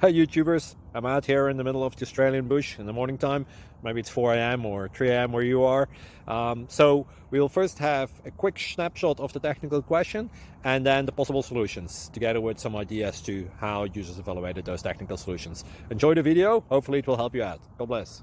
Hi YouTubers, I'm out here in the middle of the Australian bush in the morning time. Maybe it's 4 a.m. or 3 a.m. where you are. So we'll first have a quick snapshot of the technical question and then the possible solutions, together with some ideas to how users evaluated those technical solutions. Enjoy the video, hopefully it will help you out. God bless.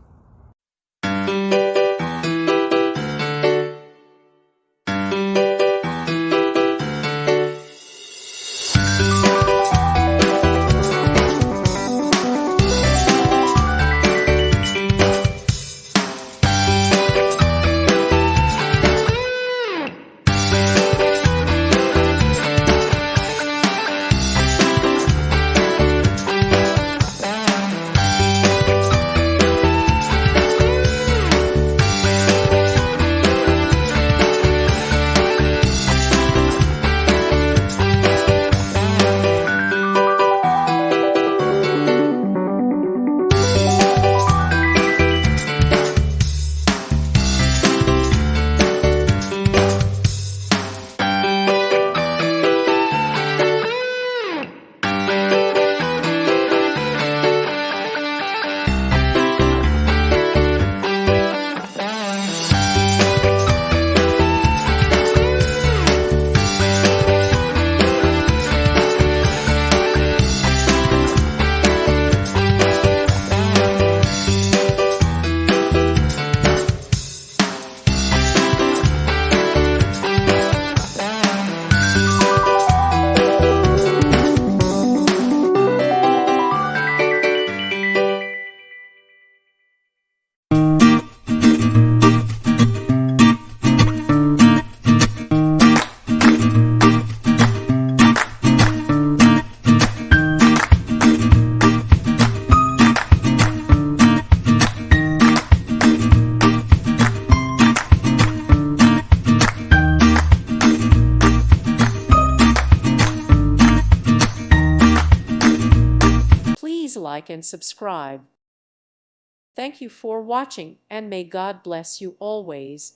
Please like and subscribe. Thank you for watching, and may God bless you always.